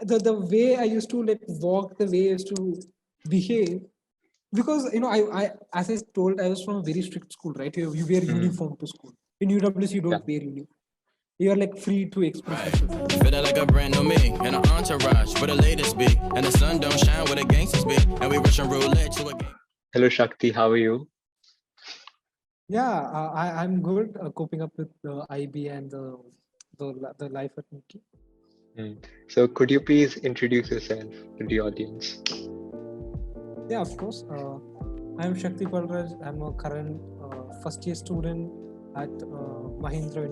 the way I used to like walk, the way I used to behave, because I as I told, I was from a very strict school, right? You wear uniform to school. In UWC, you don't wear uniform. You are like free to express yourself. Feeling like a brand new me and an entourage where the latest be, and the sun don't shine where the gangsters be, and we Russian roulette to a game. Hello, Shakti. How are you? Yeah, I'm good coping up with the IB and the life at Miki. So could you please introduce yourself to the audience? Yeah, of course. I'm Shakthi Palraj. I'm a current first year student at Mahindra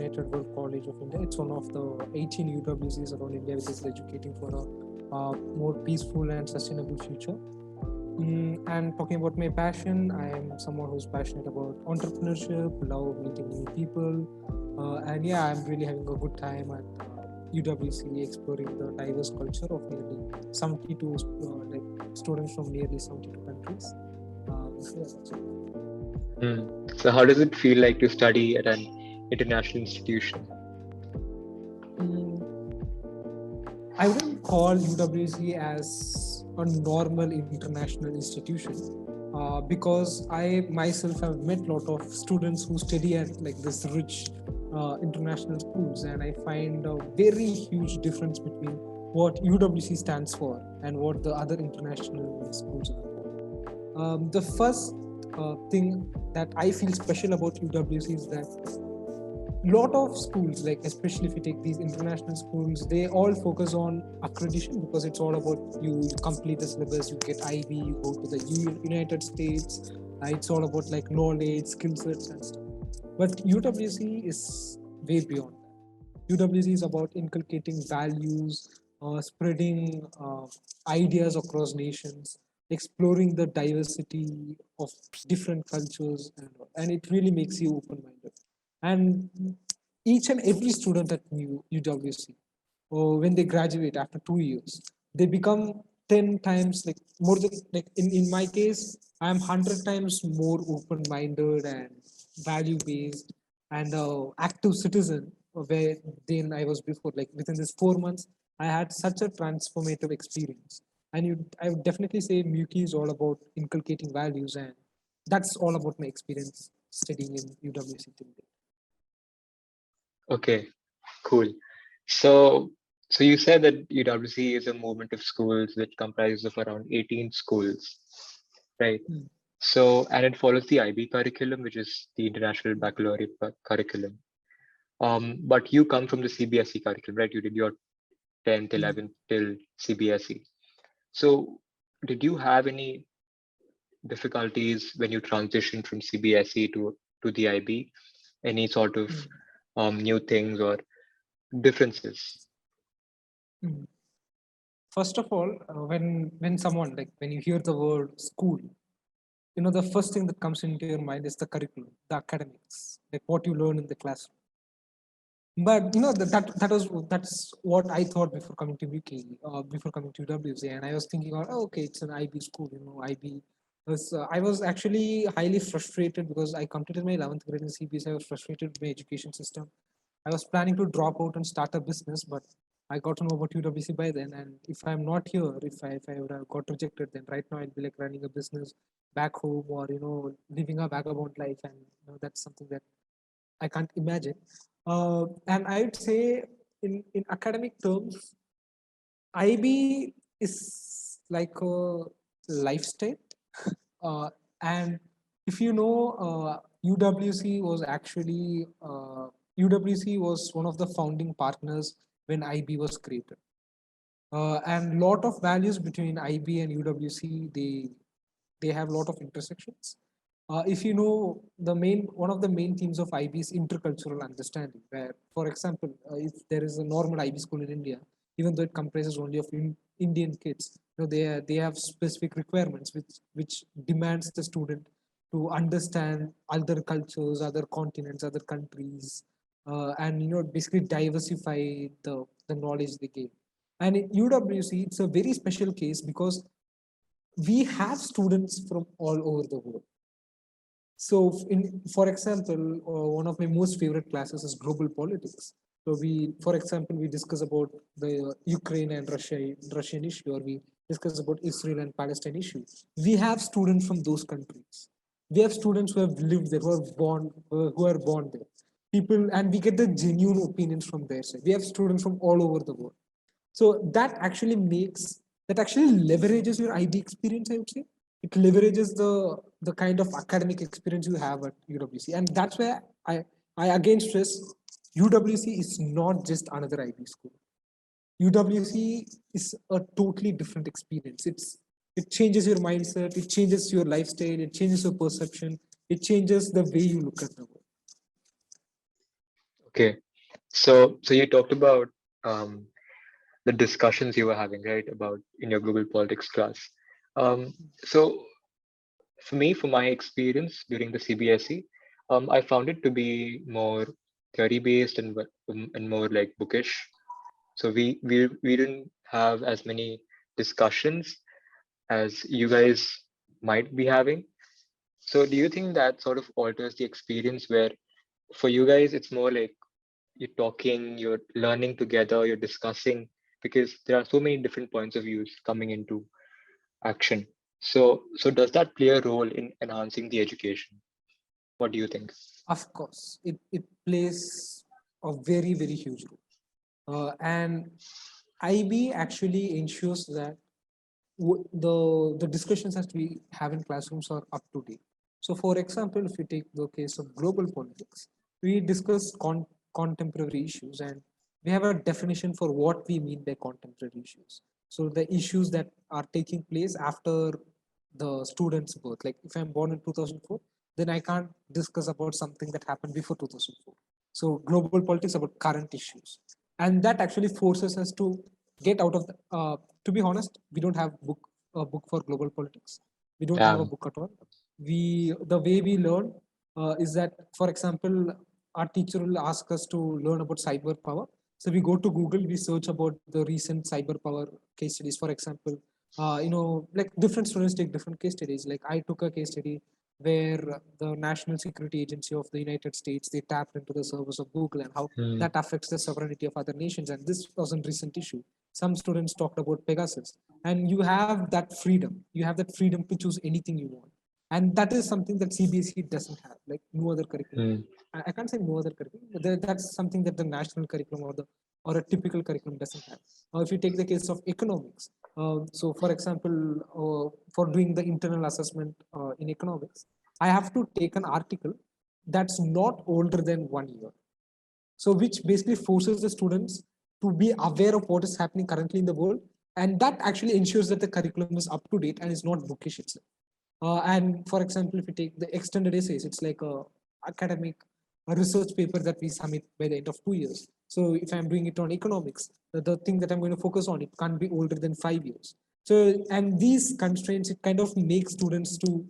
College of India. It's one of the 18 UWCs around India which is educating for a more peaceful and sustainable future. And talking about my passion, I am someone who's passionate about entrepreneurship, love meeting new people, and yeah, I'm really having a good time at UWC exploring the diverse culture of nearly 72 like students from nearly 72 countries. So how does it feel like to study at an international institution? I wouldn't call UWC as a normal international institution because I myself have met a lot of students who study at like this rich international schools, and I find a very huge difference between what UWC stands for and what the other international schools are. The first thing that I feel special about UWC is that lot of schools, like especially if you take these international schools, they all focus on accreditation because it's all about you complete the syllabus, you get IB, you go to the United States. It's all about like knowledge, skill sets and stuff. But UWC is way beyond that. UWC is about inculcating values, spreading ideas across nations, exploring the diversity of different cultures, and it really makes you open-minded. And each and every student at UWC, when they graduate after 2 years, they become 10 times like more than like in my case, I'm 100 times more open-minded and value-based and active citizen where than I was before. Like within this 4 months, I had such a transformative experience. And I would definitely say Muki is all about inculcating values, and that's all about my experience studying in UWC till date. Okay, cool. So you said that UWC is a movement of schools which comprises of around 18 schools, right? So, and it follows the IB curriculum, which is the International Baccalaureate curriculum. But you come from the CBSE curriculum, right? You did your 10th, 11th till CBSE. So did you have any difficulties when you transitioned from CBSE to the IB? Any sort of new things or differences? First of all, when someone like when you hear the word school, the first thing that comes into your mind is the curriculum, the academics, like what you learn in the classroom. But that's what I thought before coming to UK, before coming to UWC, and I was thinking, okay, it's an IB school, IB. I was actually highly frustrated because I completed my 11th grade in CBSE. I was frustrated with my education system. I was planning to drop out and start a business, but I got to know about UWC by then. And if I'm not here, if I would have got rejected, then right now I'd be like running a business back home or living a vagabond life, and that's something that I can't imagine. And I'd say in academic terms, IB is like a lifestyle. And if UWC was actually UWC was one of the founding partners when IB was created. And lot of values between IB and UWC, they have a lot of intersections. If you know one of the main themes of IB is intercultural understanding, where, for example, if there is a normal IB school in India, even though it comprises only of Indian kids, they have specific requirements which demands the student to understand other cultures, other continents, other countries, and basically diversify the knowledge they gain. And in UWC, it's a very special case because we have students from all over the world. So, for example, one of my most favorite classes is global politics. So for example, we discuss about the Ukraine and Russian issue, or we discuss about Israel and Palestine issue. We have students from those countries. We have students who have lived there, who are born there. People, and we get the genuine opinions from their side. We have students from all over the world. So that actually leverages your IB experience, I would say. It leverages the kind of academic experience you have at UWC. And that's where I again stress UWC is not just another IB school. UWC is a totally different experience. It changes your mindset, it changes your lifestyle, it changes your perception, it changes the way you look at the world. Okay. So you talked about the discussions you were having, right, about in your global politics class. So for me, for my experience during the CBSE, I found it to be more theory based and more like bookish. So we didn't have as many discussions as you guys might be having. So do you think that sort of alters the experience where for you guys it's more like you're talking, you're learning together, you're discussing, because there are so many different points of views coming into action. So does that play a role in enhancing the education? What do you think? Of course, it plays a very, very huge role. And IB actually ensures that the discussions that we have in classrooms are up to date. So, for example, if we take the case of global politics, we discuss contemporary issues, and we have a definition for what we mean by contemporary issues. So, the issues that are taking place after the student's birth. Like, if I'm born in 2004, then I can't discuss about something that happened before 2004. So, global politics about current issues, and that actually forces us to get out of the. To be honest, we don't have a book for global politics. We don't have a Yeah. book at all. The way we learn is that, for example, our teacher will ask us to learn about cyber power. So we go to Google, we search about the recent cyber power case studies. For example, like different students take different case studies. Like I took a case study where the National Security Agency of the United States, they tapped into the servers of Google, and how Hmm. that affects the sovereignty of other nations. And this was a recent issue. Some students talked about Pegasus, and you have that freedom. You have that freedom to choose anything you want, and that is something that CBSE doesn't have, like no other curriculum. Hmm. I can't say no other curriculum, but that's something that the national curriculum or a typical curriculum doesn't have. If you take the case of economics, so for example, for doing the internal assessment in economics, I have to take an article that's not older than 1 year. So which basically forces the students to be aware of what is happening currently in the world, and that actually ensures that the curriculum is up to date and is not bookish itself. And for example, if you take the extended essays, it's like a research paper that we submit by the end of 2 years. So if I'm doing it on economics, the thing that I'm going to focus on, it can't be older than 5 years. So, and these constraints, it kind of makes students to,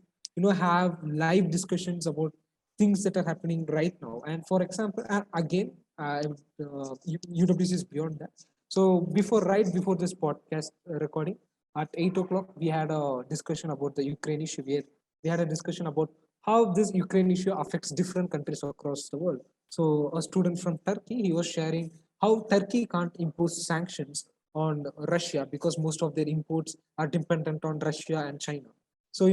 have live discussions about things that are happening right now. And for example, again, UWC is beyond that. So right before this podcast recording, at 8 o'clock, we had a discussion about the Ukraine issue. We had a discussion about how this Ukraine issue affects different countries across the world. So a student from Turkey, he was sharing how Turkey can't impose sanctions on Russia because most of their imports are dependent on Russia and China. So,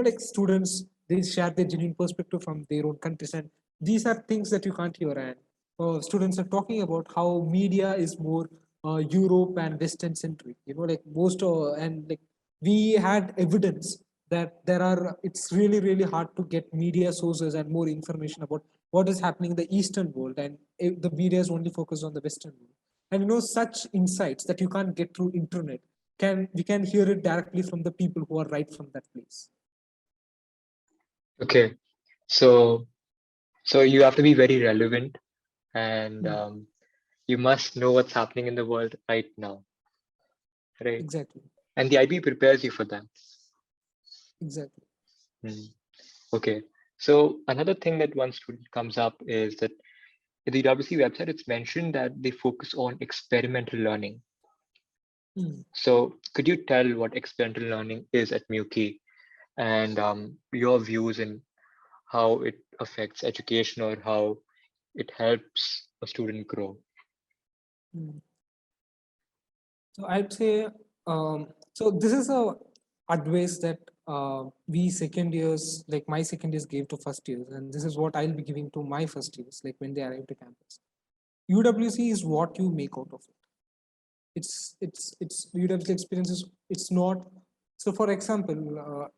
like students, they share their genuine perspective from their own countries. And these are things that you can't hear. And students are talking about how media is more Europe and Western centric. Like most and like we had evidence that it's really really hard to get media sources and more information about what is happening in the Eastern world, and the media is only focused on the Western world. And such insights that you can't get through internet we can hear it directly from the people who are right from that place. Okay. So so you have to be very relevant, and Hmm. you must know what's happening in the world right now, right? Exactly. And the IB prepares you for that. Exactly. Hmm. Okay. So another thing that one student comes up is that in the UWC website, it's mentioned that they focus on experimental learning. Hmm. So could you tell what experimental learning is at MUKI, and your views in how it affects education or how it helps a student grow? Mm. So I'd say, so this is a advice that we second years, like my second years gave to first years, and this is what I'll be giving to my first years, like when they arrive to campus. UWC is what you make out of it. It's UWC experiences. It's not. So for example,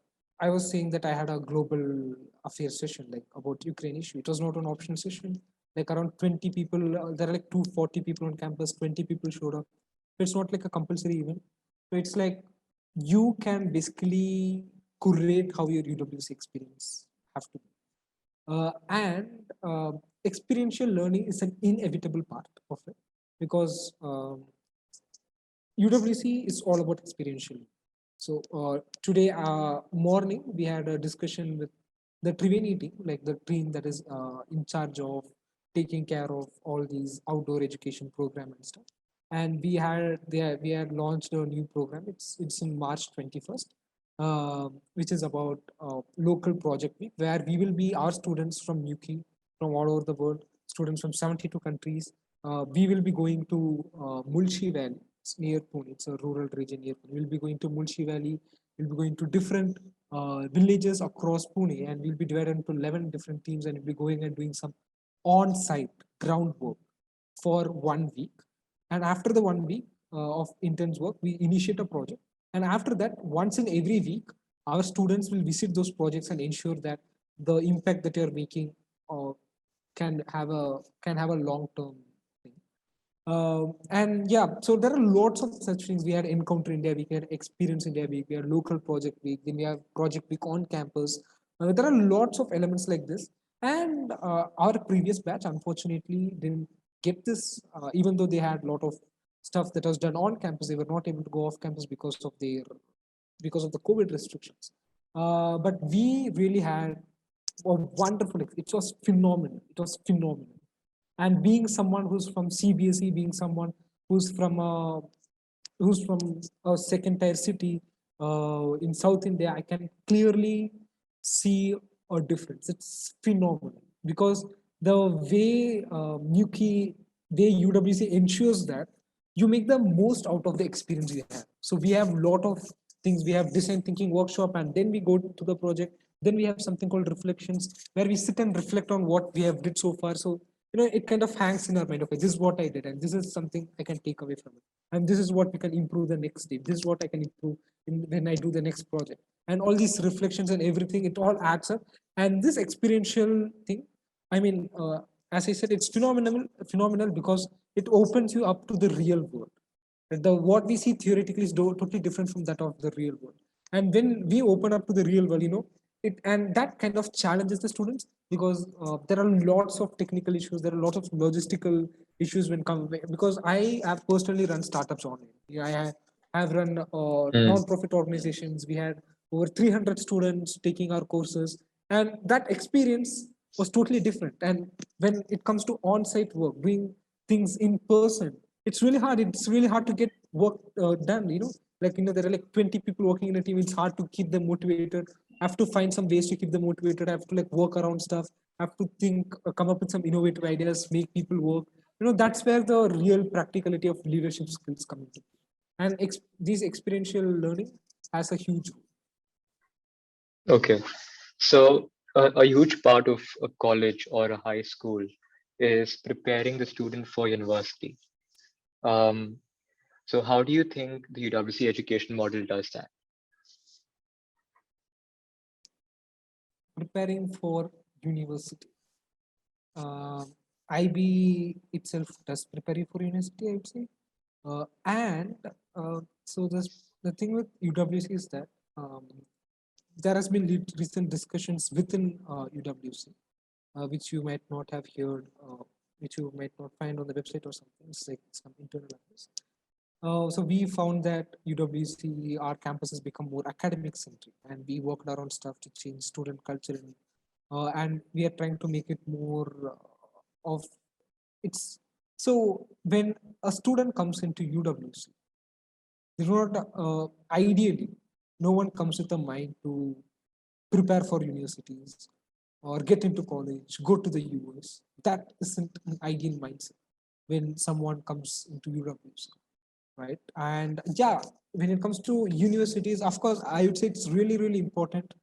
I was saying that I had a global affairs session like about Ukraine issue. It was not an optional session. Like around 20 people, there are like 240 people on campus, 20 people showed up. It's not like a compulsory event. So it's like you can basically curate how your UWC experience have to be. And experiential learning is an inevitable part of it because UWC is all about experiential. So today morning we had a discussion with the Triveni team, like the team that is in charge of taking care of all these outdoor education program and stuff. And we had launched a new program. It's in March 21st, which is about local project week, where we will be our students from UK, from all over the world, students from 72 countries. We will be going to Mulchi Valley. It's near Pune. It's a rural region near Pune. We'll be going to Mulchi Valley. We'll be going to different villages across Pune, and we'll be divided into 11 different teams, and we'll be going and doing some on-site groundwork for 1 week. And after the 1 week of intense work, we initiate a project. And after that, once in every week, our students will visit those projects and ensure that the impact that you're making can have a long-term thing. And yeah, so there are lots of such things. We had Encounter India Week, we had Experience India Week, we had Local Project Week, then we have Project Week on campus. There are lots of elements like this. And our previous batch, unfortunately, didn't get this, even though they had a lot of stuff that was done on campus. They were not able to go off campus because of the COVID restrictions. But we really had a wonderful. It was phenomenal. It was phenomenal. And being someone who's from CBSE, being someone who's from a second tier city in South India, I can clearly see a difference. It's phenomenal because the way UWC ensures that you make the most out of the experience you have. So we have a lot of things. We have design thinking workshop, and then we go to the project. Then we have something called reflections, where we sit and reflect on what we have did so far. So it kind of hangs in our mind. Okay, this is what I did, and this is something I can take away from it, and this is what we can improve the next day. This is what I can improve when I do the next project. And all these reflections and everything, it all adds up. And this experiential thing, I mean, as I said, it's phenomenal because it opens you up to the real world. The what we see theoretically is totally different from that of the real world. And when we open up to the real world, and that kind of challenges the students because there are lots of technical issues. There are lots of logistical issues when come because I have personally run startups online. Yeah, I have run non-profit organizations. We had over 300 students taking our courses, and that experience was totally different. And when it comes to on-site work, doing things in person, it's really hard. It's really hard to get work done. There are like 20 people working in a team. It's hard to keep them motivated. I have to find some ways to keep them motivated. I have to like work around stuff. I have to think, come up with some innovative ideas, make people work. That's where the real practicality of leadership skills come into. And these experiential learning has a huge role. Okay. So a huge part of a college or a high school is preparing the student for university. So how do you think the UWC education model does that? Preparing for university. IB itself does prepare you for university, I would say. So the thing with UWC is that there has been recent discussions within UWC, which you might not have heard, which you might not find on the website or something. It's like some internal affairs. So we found that UWC, our campus has become more academic centric, and we worked around stuff to change student culture, and we are trying to make it more of it's. So when a student comes into UWC, they do not ideally, no one comes with a mind to prepare for universities or get into college, go to the US. That isn't an ideal mindset when someone comes into UWC, right? And yeah, when it comes to universities, of course, I would say it's really, really important.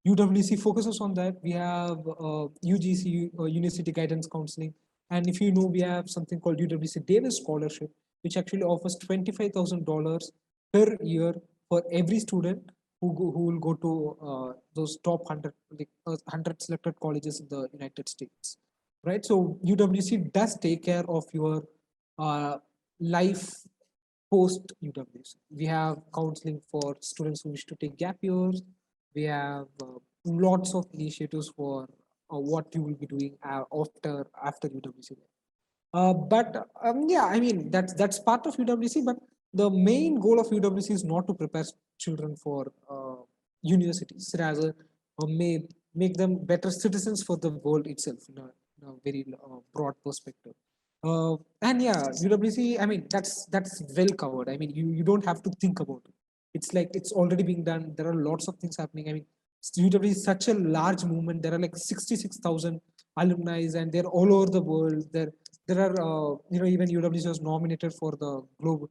UWC focuses on that. We have UGC, University Guidance Counseling. And if you know, we have something called UWC Davis Scholarship, which actually offers $25,000 per year for every student who will go to those top 100, like, 100 selected colleges in the United States, right? So UWC does take care of your life post UWC. We have counseling for students who wish to take gap years. We have lots of initiatives for what you will be doing after UWC. But yeah, I mean that's part of UWC. But the main goal of UWC is not to prepare children for universities, rather make them better citizens for the world itself in a very broad perspective. And yeah, UWC, I mean, that's well covered. I mean, you don't have to think about it. It's like it's already being done. There are lots of things happening. I mean, UWC is such a large movement. There are like 66,000 alumni, and they're all over the world. There are even UWC was nominated for the globe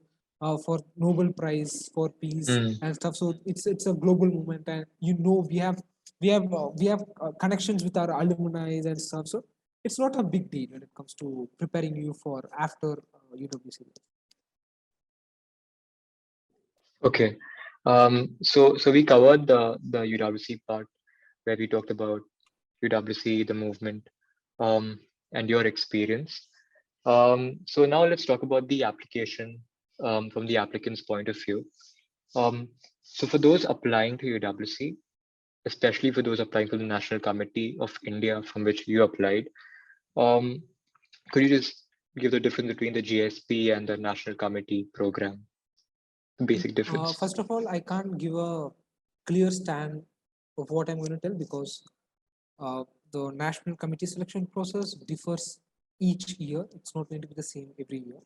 for Nobel Prize for Peace and stuff. So it's a global movement, and we have connections with our alumni and stuff. So it's not a big deal when it comes to preparing you for after UWC. Okay. So we covered the UWC part where we talked about UWC, the movement, and your experience. So now let's talk about the application from the applicant's point of view. So for those applying to UWC, especially for those applying for the National Committee of India from which you applied, could you just give the difference between the GSP and the National Committee program? The basic difference. First of all, I can't give a clear stand of what I'm going to tell because the National Committee selection process differs each year. It's not going to be the same every year.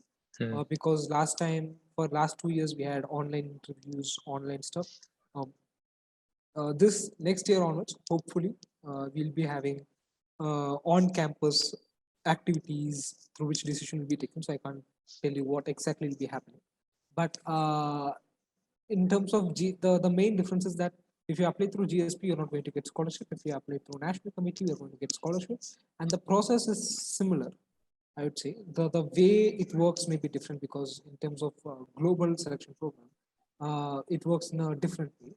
Because last 2 years, we had online interviews, online stuff. This next year onwards, hopefully, we'll be having on-campus activities through which decision will be taken. So I can't tell you what exactly will be happening. But in terms of the main difference is that if you apply through GSP, you're not going to get scholarship. If you apply through National Committee, you're going to get scholarship. And the process is similar, I would say. The way it works may be different because in terms of global selection program, it works in a different way.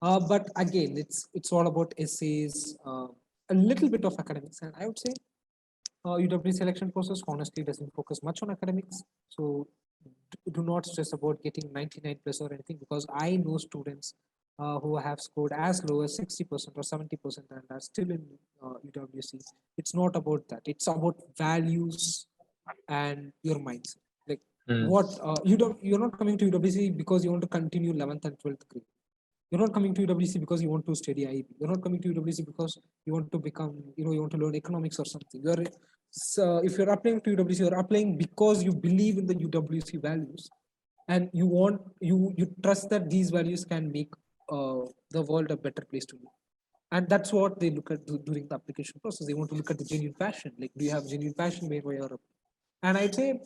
But again, it's all about essays, a little bit of academics. And I would say UW selection process honestly doesn't focus much on academics. So do not stress about getting 99 plus or anything because I know students who have scored as low as 60% or 70% and are still in UWC. It's not about that. It's about values and your mindset. Like what you're not coming to UWC because you want to continue 11th and 12th grade. You're not coming to UWC because you want to study IB. You're not coming to UWC because you want to become, you want to learn economics or something. So if you're applying to UWC, you're applying because you believe in the UWC values, and you trust that these values can make the world a better place to live. And that's what they look at during the application process. They want to look at the genuine passion. Like, do you have genuine passion where you're up? And I'd say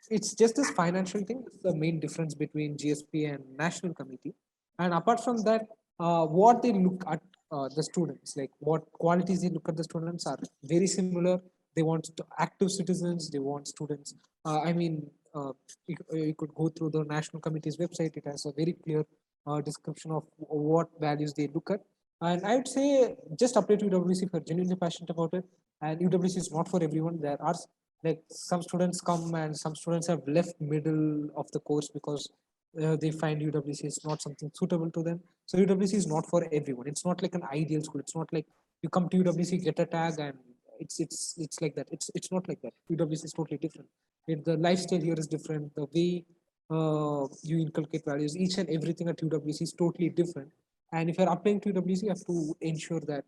it's just this financial thing. It's the main difference between GSP and National Committee. And apart from that, what they look at the students, like what qualities they look at the students are very similar. They want active citizens. They want students. You could go through the National Committee's website. It has a very clear description of what values they look at. And I would say just apply to UWC if you're genuinely passionate about it. And UWC is not for everyone. There are like some students come and some students have left middle of the course because they find UWC is not something suitable to them. So UWC is not for everyone. It's not like an ideal school. It's not like you come to UWC, get a tag, and it's like that. It's not like that. UWC is totally different. The lifestyle here is different. The way you inculcate values, each and everything at UWC is totally different. And if you're applying to UWC, you have to ensure that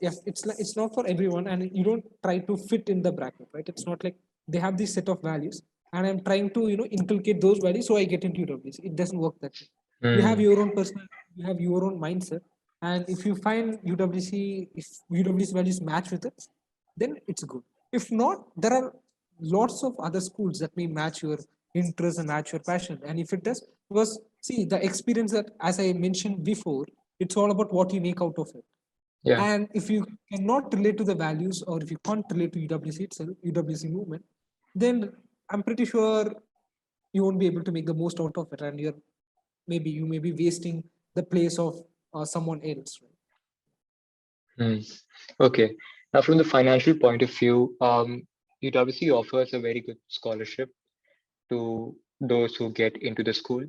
yes, it's not for everyone, and you don't try to fit in the bracket, right? It's not like they have this set of values, and I'm trying to inculcate those values so I get into UWC. It doesn't work that way. You have your own personality, you have your own mindset, And if you find UWC, if UWC values match with it, then it's good. If not, there are lots of other schools that may match your interest and match your passion. And if it does, because see, the experience that, as I mentioned before, it's all about what you make out of it. Yeah. And if you cannot relate to the values, or if you can't relate to UWC itself, UWC movement, then I'm pretty sure you won't be able to make the most out of it, and you may be wasting the place of someone else. Right? Hmm. Okay. Now, from the financial point of view, UWC offers a very good scholarship to those who get into the school,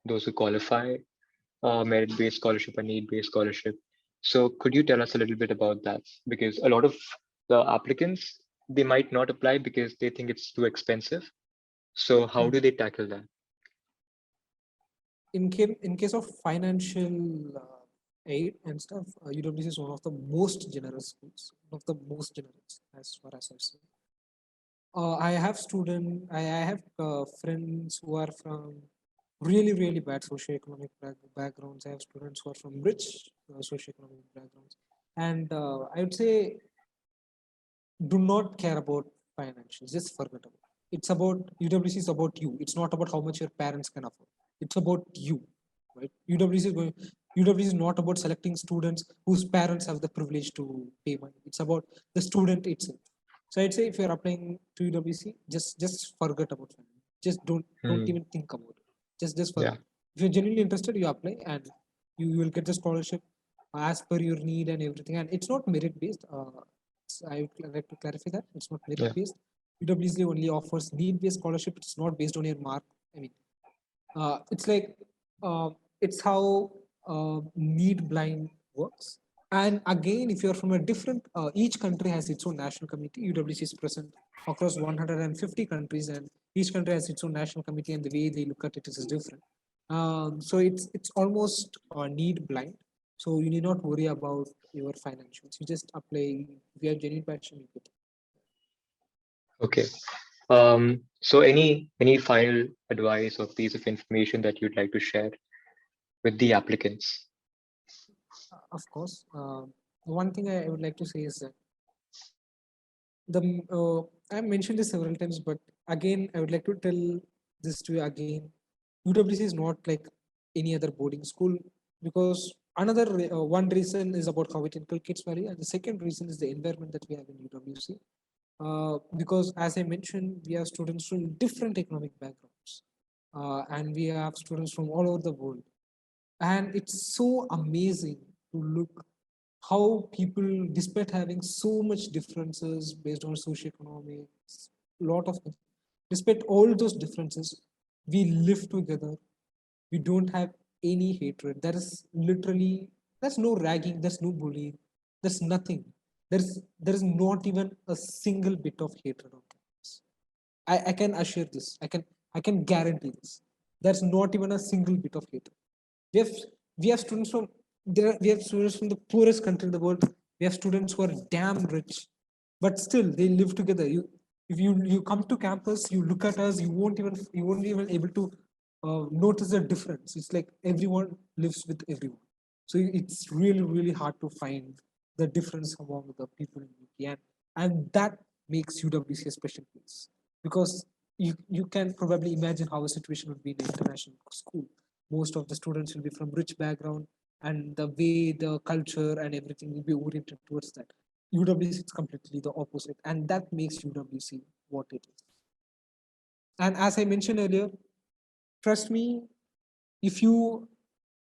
those who qualify, merit-based scholarship and need-based scholarship. So could you tell us a little bit about that? Because a lot of the applicants, they might not apply because they think it's too expensive. So how do they tackle that? In case of financial aid and stuff, UWC is one of the most generous schools, one of the most generous as far as I've seen. I have I have friends who are from really bad socioeconomic backgrounds. I have students who are from rich socioeconomic backgrounds, and I would say do not care about financials. Just forget about it. It's about UWC is about you. It's not about how much your parents can afford. It's about you, right? UWC is not about selecting students whose parents have the privilege to pay money. It's about the student itself. So I'd say if you're applying to UWC, just forget about finance. Just don't Hmm. even think about it. Just Yeah. forget. If you're genuinely interested, you apply and you will get the scholarship as per your need and everything. And it's not merit based. I would like to clarify that it's not merit Yeah. based. UWC only offers need based scholarship. It's not based on your mark. I mean, it's like uh, it's how need blind works. And again, if you're from a different, each country has its own national committee. UWC is present across 150 countries, and each country has its own national committee, and the way they look at it is different. So it's almost need blind. So you need not worry about your financials. You just apply. If you have genuine passion, you get it. Okay. So any final advice or piece of information that you'd like to share with the applicants? Of course. One thing I would like to say is that the I mentioned this several times, but again, I would like to tell this to you again. UWC is not like any other boarding school because another one reason is about how it inculcates value, and the second reason is the environment that we have in UWC. Because as I mentioned, we have students from different economic backgrounds, and we have students from all over the world, and it's so amazing to look how people, despite having so much differences based on socioeconomics, lot of things, despite all those differences, we live together. We don't have any hatred. There is literally there's no ragging, there's no bullying, there's nothing. There is not even a single bit of hatred on campus. I can assure this. I can guarantee this. There's not even a single bit of hatred. We have we have students from we have students from the poorest country in the world. We have students who are damn rich, but still they live together. If you come to campus, you look at us, you won't even able to notice the difference. It's like everyone lives with everyone. So it's really hard to find the difference among the people in UP, and that makes UWC a special place because you can probably imagine how a situation would be in an international school. Most of the students will be from rich background, and the way the culture and everything will be oriented towards that. UWC is completely the opposite, and that makes UWC what it is. And as I mentioned earlier, trust me, if you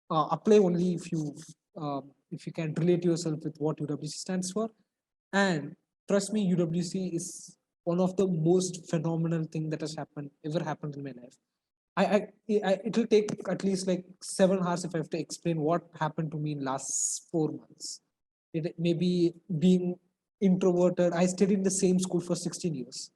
apply only if you can relate yourself with what UWC stands for, and trust me, UWC is one of the most phenomenal thing that has ever happened in my life. It will take at least like 7 hours if I have to explain what happened to me in last 4 months. It may be being introverted. I studied in the same school for 16 years.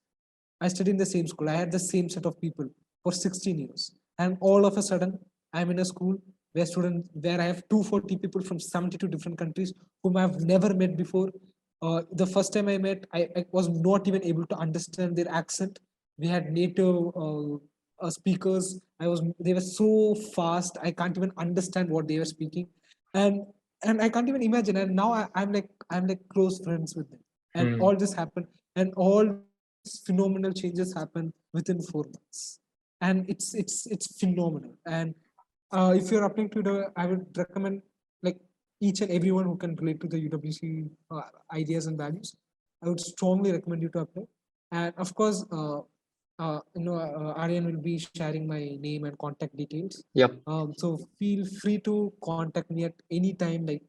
I studied in the same school. I had the same set of people for 16 years. And all of a sudden, I'm in a school where I have 240 people from 72 different countries whom I've never met before. The first time I met, I was not even able to understand their accent. We had native speakers. They were so fast. I can't even understand what they were speaking. And and I can't even imagine. And now I'm like close friends with them, and all this happened, and all these phenomenal changes happen within 4 months, and it's phenomenal. And if you're applying to the, I would recommend like each and everyone who can relate to the UWC ideas and values. I would strongly recommend you to apply, and of course. Aryan will be sharing my name and contact details. Yep. So feel free to contact me at any time. Like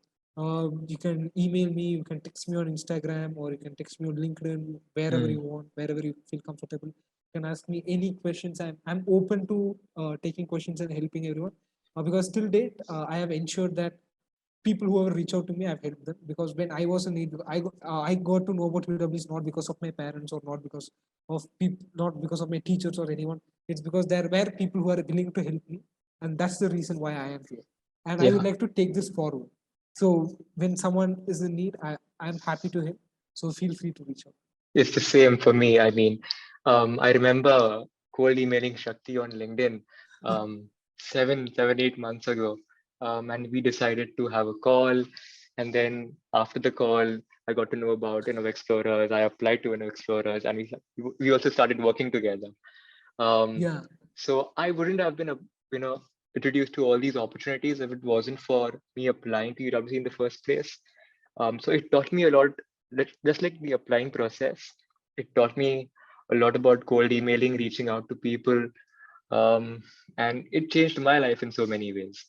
you can email me, you can text me on Instagram, or you can text me on LinkedIn, wherever you want, wherever you feel comfortable. You can ask me any questions. I'm open to taking questions and helping everyone. Because till date, I have ensured that people who have reached out to me, I've helped them. Because when I was in need, I got to know about UWs not because of my parents or not because of people, not because of my teachers or anyone. It's because there were people who are willing to help me, and that's the reason why I am here. And I would Yeah. like to take this forward. So when someone is in need, I'm happy to help. So feel free to reach out. It's the same for me. I mean, I remember cold emailing Shakti on LinkedIn 8 months ago. And we decided to have a call. And then after the call, I got to know about Explorers. I applied to Explorers, and we also started working together. Um, Yeah, so I wouldn't have been you know introduced to all these opportunities if it wasn't for me applying to UWC in the first place. So it taught me a lot, just like the applying process. It taught me a lot about cold emailing, reaching out to people, and it changed my life in so many ways.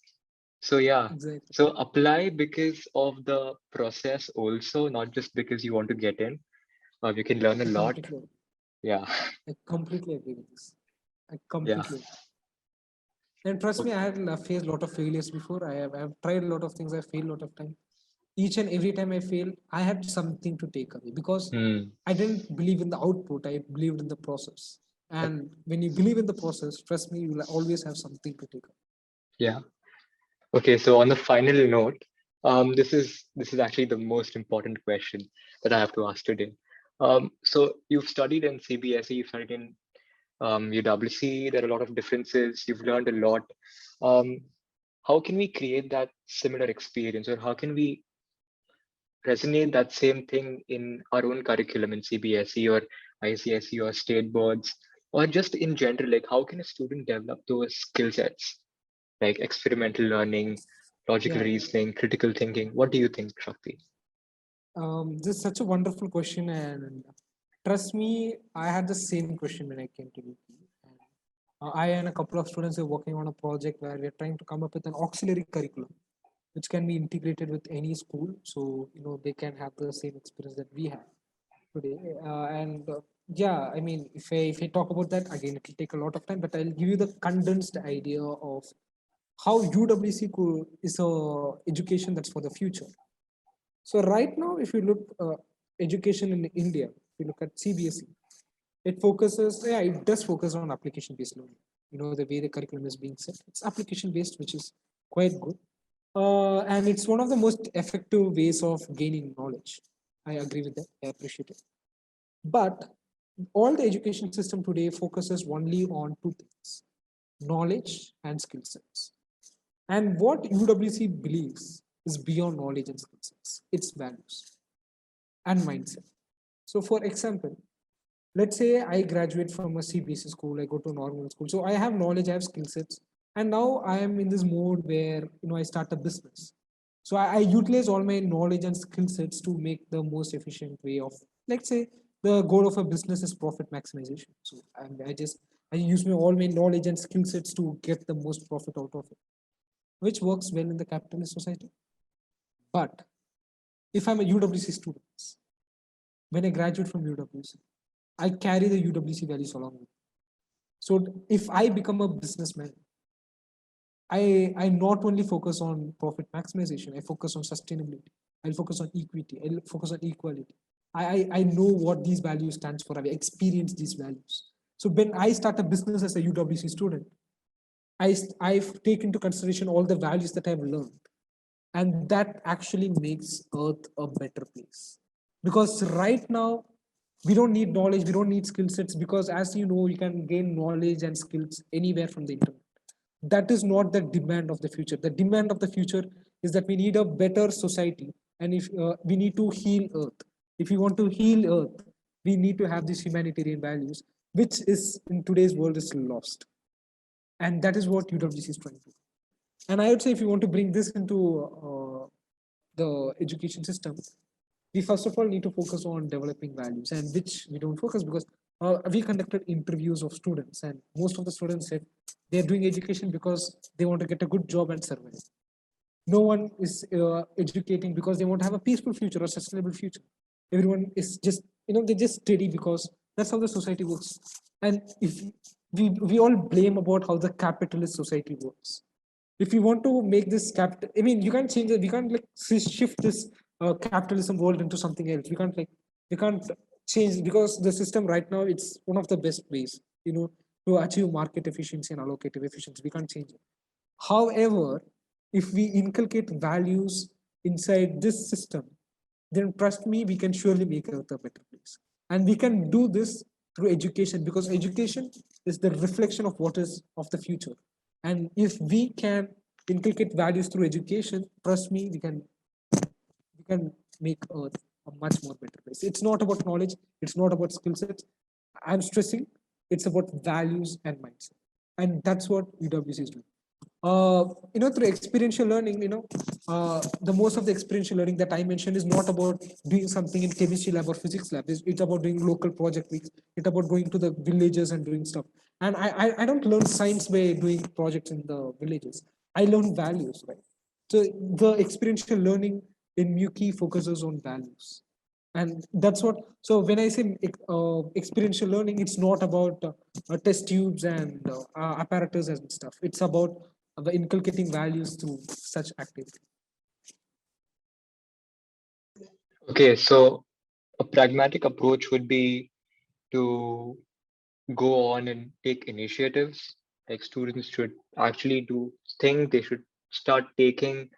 So yeah, exactly. so apply because of the process also, not just because you want to get in. You can learn a I lot. completely, Yeah, I completely agree with this. I yeah. completely agree. And trust me, I had faced a lot of failures before. I have tried a lot of things. I failed a lot of time. Each and every time I failed, I had something to take away because Hmm. I didn't believe in the output. I believed in the process. And when you believe in the process, trust me, you will always have something to take away. Yeah. Okay, so on the final note, this is actually the most important question that I have to ask today. So you've studied in CBSE, you've studied in UWC. There are a lot of differences. You've learned a lot. Um, how can we create that similar experience, or how can we resonate that same thing in our own curriculum in CBSE or ICSE or state boards, or just in general? Like, how can a student develop those skill sets, like experimental learning, logical Yeah. reasoning, critical thinking? What do you think, Shakti? This is such a wonderful question. And trust me, I had the same question when I came to UP. And I and a couple of students are working on a project where we're trying to come up with an auxiliary curriculum which can be integrated with any school, so they can have the same experience that we have today. And yeah, I mean, if I talk about that again, it will take a lot of time, but I'll give you the condensed idea of how UWC is a education that's for the future. So right now, if you look education in India, if you look at CBSE, it does focus on application based learning. The way the curriculum is being set, it's application based, which is quite good. And it's one of the most effective ways of gaining knowledge. I agree with that. I appreciate it. But all the education system today focuses only on two things: knowledge and skill sets. And what UWC believes is beyond knowledge and skill sets, its values and mindset. So, for example, let's say I graduate from a CBSE school, I go to a normal school. So I have knowledge, I have skill sets, and now I am in this mode where I start a business. So I utilize all my knowledge and skill sets to make the most efficient way of, let's say, the goal of a business is profit maximization. So I use all my knowledge and skill sets to get the most profit out of it, which works well in the capitalist society. But if I'm a UWC student, when I graduate from UWC, I carry the UWC values along with me. So if I become a businessman, I not only focus on profit maximization, I focus on sustainability. I'll focus on equity. I'll focus on equality. I know what these values stands for. I've experienced these values. So when I start a business as a UWC student, I've taken into consideration all the values that I've learned. And that actually makes Earth a better place. Because right now, we don't need knowledge, we don't need skill sets, because as you know, you can gain knowledge and skills anywhere from the internet. That is not the demand of the future. The demand of the future is that we need a better society, and if we need to heal Earth. If we want to heal Earth, we need to have these humanitarian values, which is in today's world is lost, and that is what UWC is trying to do. And I would say if you want to bring this into the education system, we first of all need to focus on developing values, and which we don't focus because we conducted interviews of students, and most of the students said they're doing education because they want to get a good job and survive. No one is educating because they want to have a peaceful future or sustainable future. Everyone is just, they just study because that's how the society works. And if we all blame about how the capitalist society works. If you want to make this capital, I mean, you can't change it. We can't like shift this capitalism world into something else. We can't change, because the system right now, it's one of the best ways, to achieve market efficiency and allocative efficiency. We can't change it. However, if we inculcate values inside this system, then trust me, we can surely make Earth a better place. And we can do this through education, because education is the reflection of what is of the future. And if we can inculcate values through education, trust me, we can make Earth a much more better place. It's not about knowledge, it's not about skill sets. I'm stressing, it's about values and mindset. And that's what UWC is doing. Through experiential learning, the most of the experiential learning that I mentioned is not about doing something in chemistry lab or physics lab. It's about doing local project weeks. It's about going to the villages and doing stuff. And I don't learn science by doing projects in the villages. I learn values, right? So the experiential learning in MUKI focuses on values. And that's what, so when I say experiential learning, it's not about test tubes and apparatus and stuff. It's about inculcating values through such activity. Okay, so a pragmatic approach would be to go on and take initiatives. Like students should actually they should start taking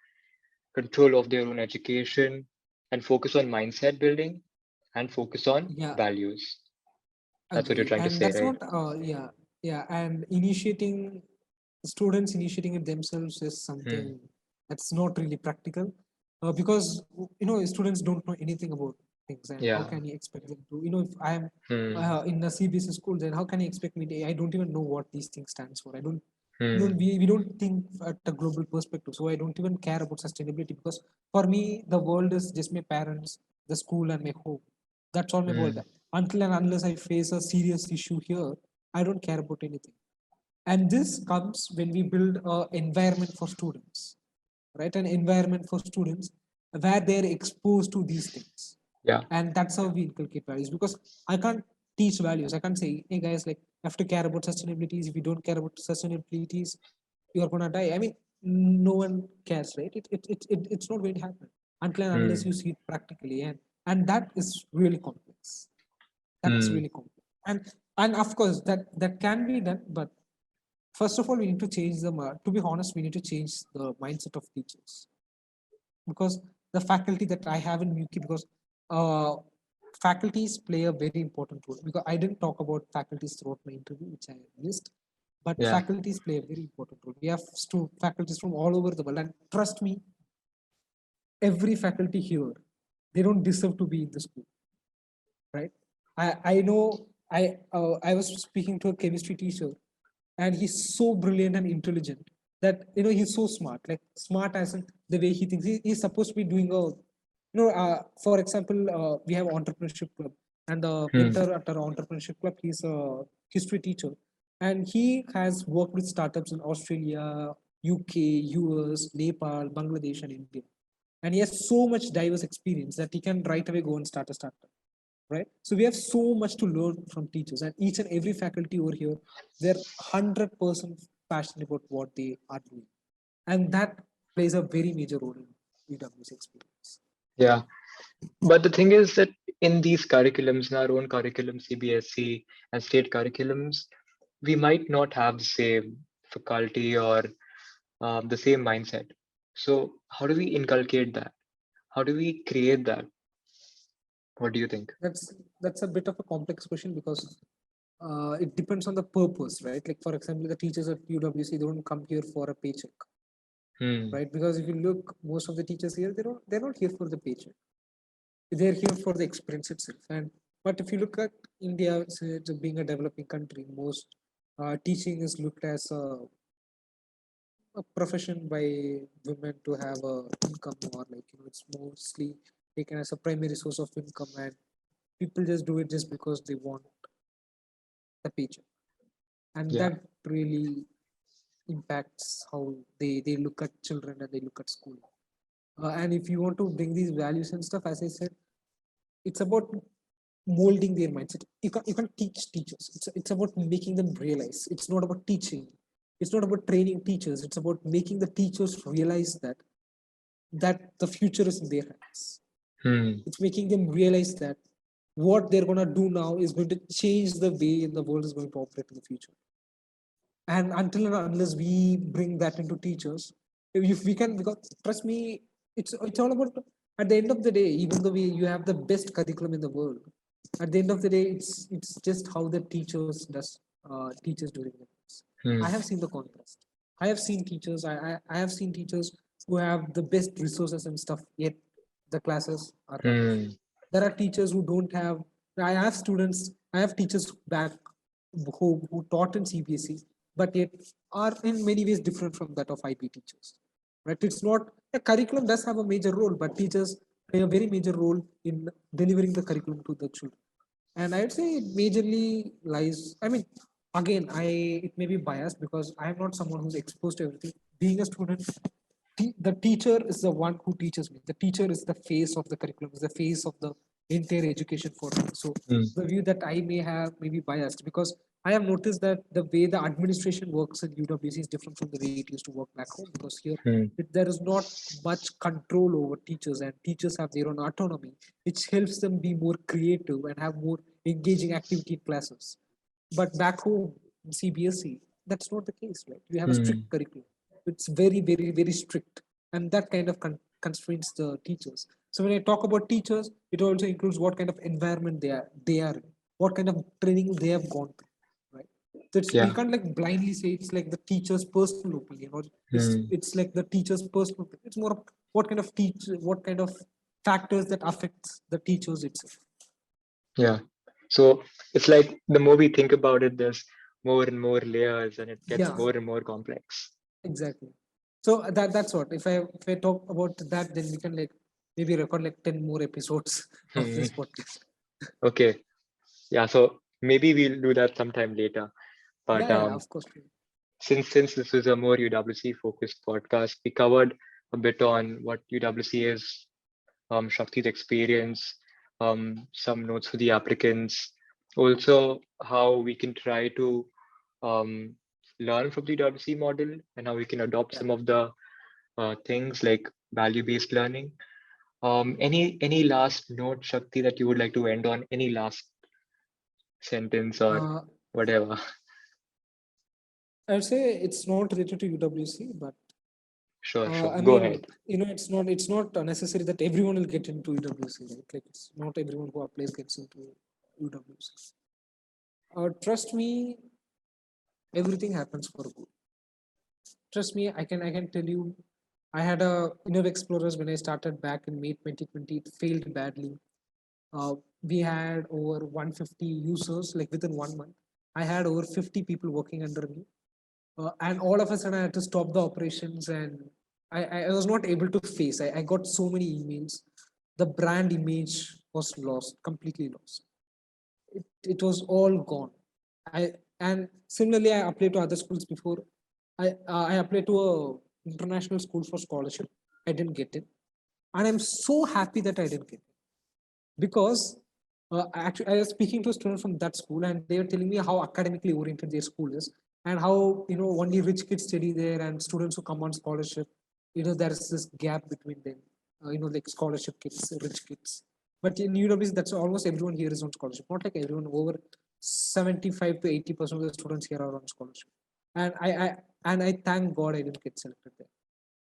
control of their own education and focus on mindset building and focus on values. That's what you're trying to And say, that's right? not, and students initiating it themselves is something that's not really practical, because students don't know anything about things, and how can you expect them to, if I am in a CBSE school, then how can you expect me to, I don't even know what these things stands for. I don't, we don't think at a global perspective, so I don't even care about sustainability, because for me the world is just my parents, the school, and my home. That's all my world. Until and unless I face a serious issue here, I don't care about anything. And this comes when we build an environment for students, right? An environment for students where they're exposed to these things. Yeah. And that's how we inculcate values, because I can't teach values. I can't say, hey guys, like, you have to care about sustainability. If you don't care about sustainability, you're gonna die. I mean, no one cares, right? It's not going to happen until and unless you see it practically. And that is really complex. That's really complex. And of course that can be done, but first of all, we need to change them. To be honest, we need to change the mindset of teachers, because the faculty that I have in UK, because faculties play a very important role. Because I didn't talk about faculties throughout my interview, which I missed, but faculties play a very important role. We have faculties from all over the world, and trust me, every faculty here, they don't deserve to be in the school, right? I know. I was speaking to a chemistry teacher, and he's so brilliant and intelligent that he's so smart, like smart as in the way he thinks. He's supposed to be doing for example, we have entrepreneurship club, and the mentor at our entrepreneurship club, he's a history teacher, and he has worked with startups in Australia, UK, US, Nepal, Bangladesh, and India, and he has so much diverse experience that he can right away go and start a startup. Right, so we have so much to learn from teachers, and each and every faculty over here, they're 100% passionate about what they are doing, and that plays a very major role in UWC experience. Yeah, but the thing is that in these curriculums, in our own curriculum, CBSE and state curriculums, we might not have the same faculty or the same mindset. So how do we inculcate that? How do we create that? What do you think? That's a bit of a complex question, because it depends on the purpose, right? Like, for example, the teachers at UWC, they don't come here for a paycheck. right? Because if you look, most of the teachers here, they're not here for the paycheck. They're here for the experience itself. And but if you look at India, being a developing country, most teaching is looked as a profession by women to have a income, or like, it's mostly taken as a primary source of income, and people just do it just because they want the paycheck. And Yeah. that really impacts how they look at children and they look at school. And if you want to bring these values and stuff, as I said, it's about molding their mindset. You can't teach teachers. It's about making them realize. It's not about teaching. It's not about training teachers. It's about making the teachers realize that the future is in their hands. It's making them realize that what they're gonna do now is going to change the way the world is going to operate in the future. And until and unless we bring that into teachers, if we can, because trust me, it's all about, at the end of the day, even though you have the best curriculum in the world, at the end of the day, it's just how the teachers during the class. I have seen the contrast. I have seen teachers who have the best resources and stuff, yet the classes are rubbish. There are teachers who don't have. I have teachers back who taught in CBSE, but yet are in many ways different from that of IB teachers. Right? It's not, a curriculum does have a major role, but teachers play a very major role in delivering the curriculum to the children. And I'd say it majorly lies. I mean, again, it may be biased because I am not someone who's exposed to everything. Being a student, the teacher is the one who teaches me. The teacher is the face of the curriculum, is the face of the entire education for me. So the view that I may have may be biased, because I have noticed that the way the administration works in UWC is different from the way it used to work back home, because here there is not much control over teachers, and teachers have their own autonomy, which helps them be more creative and have more engaging activity in classes. But back home in CBSE, that's not the case, right? You have a strict curriculum. It's very, very, very strict, and that kind of constrains the teachers. So when I talk about teachers, it also includes what kind of environment they are in, what kind of training they have gone through, right? So we can't like blindly say it's like the teacher's personal opinion, or it's like the teacher's personal opinion. It's more of what kind of factors that affects the teachers itself. Yeah. So it's like the more we think about it, there's more and more layers and it gets Yeah, more and more complex. exactly. So that's what. If I talk about that, then we can like maybe record like 10 more episodes of Hmm. this podcast. Okay. Yeah. So maybe we'll do that sometime later. But Yeah, of course. since this is a more UWC focused podcast, we covered a bit on what UWC is, Shakti's experience, some notes for the applicants, also how we can try to um, learn from the UWC model and how we can adopt Yeah. some of the things like value-based learning. Any last note, Shakti, that you would like to end on? Any last sentence or Uh, whatever? I'd say it's not related to UWC, but Sure, sure. I Go mean, ahead. it's not necessary that everyone will get into UWC, right? Like, it's not everyone who applies gets into UWC. Trust me, everything happens for good. Trust me, I can tell you, I had a Inner Explorers when I started back in May 2020. It failed badly. We had over 150 users, like within 1 month. I had over 50 people working under me. And all of a sudden, I had to stop the operations, and I was not able to face. I got so many emails. The brand image was lost, completely lost. It was all gone. And similarly, I applied to other schools before. I applied to a international school for scholarship. I didn't get it, and I'm so happy that I didn't get it, because actually I was speaking to a student from that school, and they were telling me how academically oriented their school is, and how only rich kids study there, and students who come on scholarship, there's this gap between them. Like scholarship kids, rich kids. But in UWC, that's almost everyone here is on scholarship. Not like everyone, over 75 to 80% of the students here are on scholarship. And I thank God I didn't get selected there,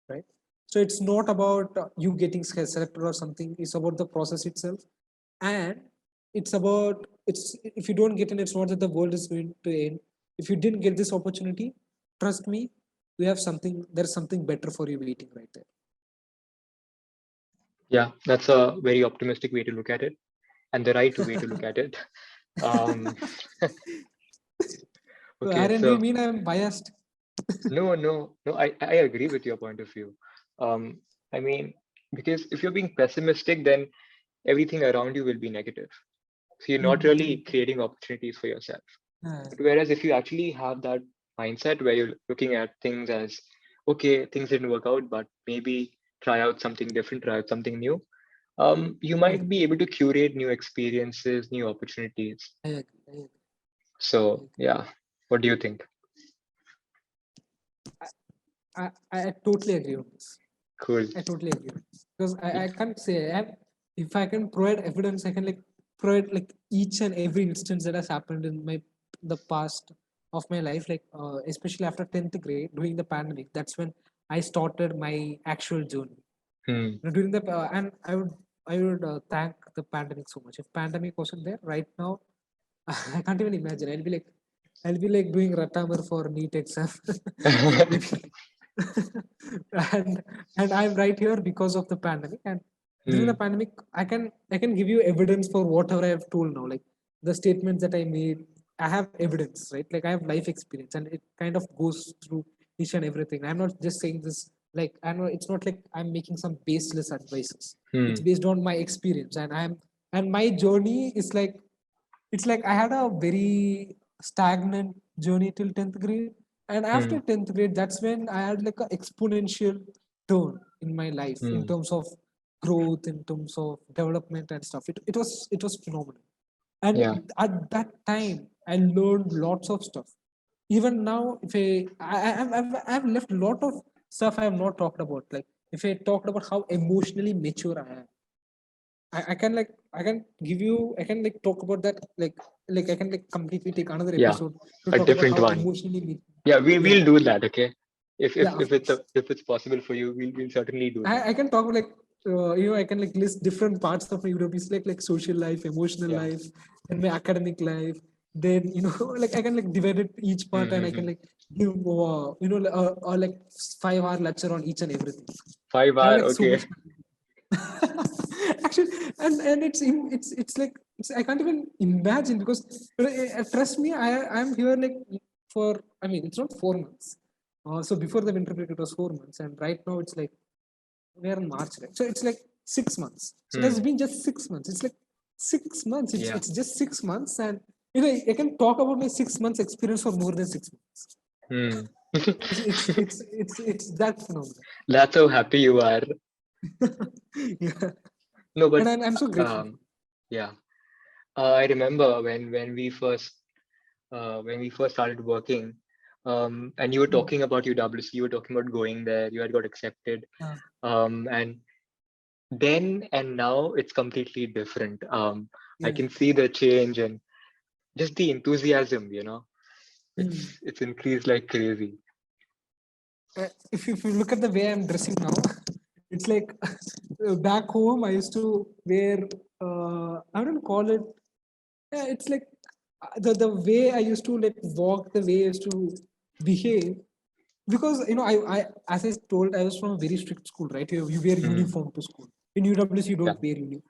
right? So it's not about you getting selected or something. It's about the process itself, and it's if you don't get in, it's not that the world is going to end. If you didn't get this opportunity, trust me, there's something better for you waiting right there. Yeah, that's a very optimistic way to look at it, and the right way to look at it. Um, So okay, Aryan, do you so mean I'm biased? no, I agree with your point of view. Um, I mean, because if you're being pessimistic, then everything around you will be negative. So you're not really Mm-hmm. creating opportunities for yourself. But whereas if you actually have that mindset where you're looking at things as, okay, things didn't work out, but maybe try out something different, try out something new, you might be able to curate new experiences, new opportunities. I agree. I agree. So yeah, what do you think? I totally agree on this. Cool. I totally agree because I can't say if I can provide evidence, I can like provide like each and every instance that has happened in the past of my life, like especially after 10th grade during the pandemic. That's when I started my actual journey. Hmm. During the and I would thank the pandemic so much. If pandemic wasn't there right now, I can't even imagine. I'll be like doing Ratamar for NEET exam. Maybe. and and I'm right here because of the pandemic. And during the Hmm. pandemic, I can give you evidence for whatever I have told now. Like the statements that I made, I have evidence, right? Like I have life experience, and it kind of goes through each and everything. I'm not just saying this like I know it's not like I'm making some baseless advices. It's Hmm. based on my experience, and my journey is like it's like I had a very stagnant journey till 10th grade. And after Hmm. 10th grade, that's when I had like an exponential turn in my life in Hmm. terms of growth, in terms of development and stuff. It was phenomenal. And Yeah. at that time, I learned lots of stuff. Even now, if I've left a lot of stuff I have not talked about. Like if I talked about how emotionally mature I am, I can give you I can like talk about that like I can like completely take another Yeah. episode to A talk about different how one. emotionally Yeah, we'll yeah do that. Okay. If yeah if if it's if it's possible for you, we'll certainly do that. I can talk like I can like list different parts of my UWC like social life, emotional Yeah. life, and my academic life. Then like I can like divide it each part and I can Mm-hmm. like give like 5 hour lecture on each and everything. Five I have hour. like so Okay. much actually and it's like I can't even imagine because trust me I'm here like for I mean it's not 4 months. So before the winter break it was 4 months and right now it's like we're in March, right? So it's like 6 months. So it has Hmm. been just 6 months. It's like 6 months. It's Yeah. it's just 6 months, and I can talk about my 6 months experience for more than 6 months. Hmm. It's that phenomenal. That's how happy you are. Yeah, No, and but I'm so grateful. um, yeah. I remember when we first started working, and you were Mm. talking about UWC, you were talking about going there, you had got accepted, Yeah. and then and now it's completely different. I Yeah. can see the change and just the enthusiasm. Mm. It's increased like crazy. If you look at the way I'm dressing now, it's like back home I used to wear I wouldn't call it. Yeah, it's like the way I used to like walk, the way I used to behave, because I as I told I was from a very strict school, right? You wear Hmm. uniform to school. In UWC, you Yeah. don't wear uniform.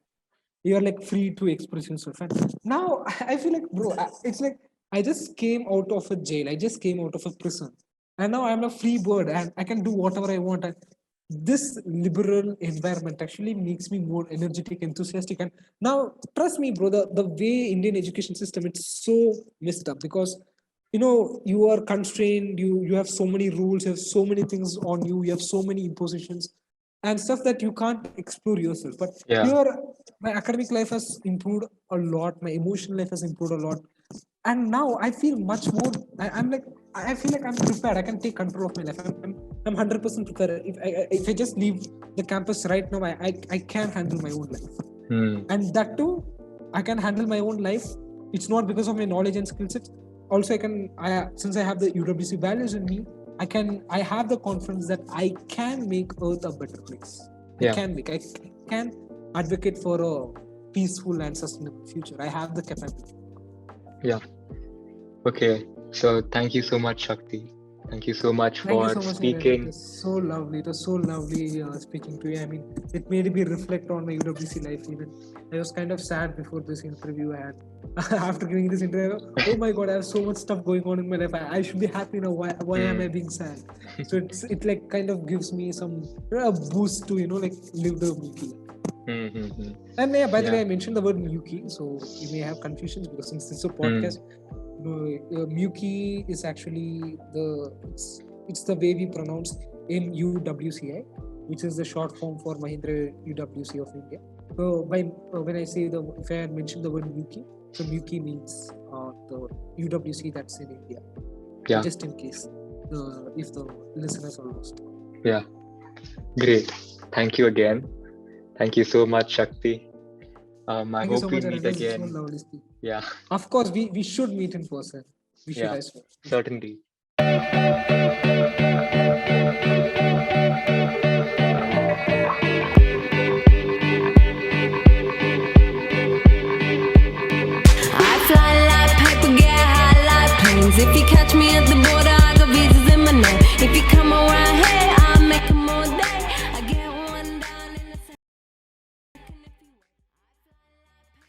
You are like free to express yourself. And now I feel like, bro, it's like I just came out of a jail. I just came out of a prison, and now I'm a free bird, and I can do whatever I want. And this liberal environment actually makes me more energetic, enthusiastic. And now, trust me, bro, the way Indian education system it's so messed up because you are constrained. You have so many rules. You have so many things on you. You have so many impositions and stuff that you can't explore yourself. But Yeah. here, my academic life has improved a lot. My emotional life has improved a lot, and now I feel much more. I'm like I feel like I'm prepared. I can take control of my life. I'm 100% prepared. If I just leave the campus right now, I can handle my own life, Hmm. and that too, I can handle my own life. It's not because of my knowledge and skill sets. Also, since I have the UWC values in me, I have the confidence that I can make Earth a better place. Yeah. I can advocate for a peaceful and sustainable future. I have the capability. Yeah. Okay. So thank you so much, Shakti. Thank you so much Thank you for so much, Aryan. speaking. It was so lovely. It was so lovely speaking to you. I mean, it made me reflect on my UWC life. Even I was kind of sad before this interview, and after giving this interview, oh my God, I have so much stuff going on in my life. I should be happy now. Why am I being sad? So it like kind of gives me some a boost to like live the Milky. And yeah, by the way, I mentioned the word Milky, so you may have confusions because since this is a podcast. Muki is actually it's the way we pronounce MUWCI, which is the short form for Mahindra UWC of India. So when I say if I mention the word Muki, so Muki means the UWC that's in India. Yeah. Just in case if the listeners are lost. Yeah. Great. Thank you again. Thank you so much, Shakti. I hope we meet again. So lovely speaking. Yeah. Of course, we should meet in person. We should, I swear. Certainly. I fly like paper, get high like planes. If you catch me at the border, I got visas in my name. If you come around here,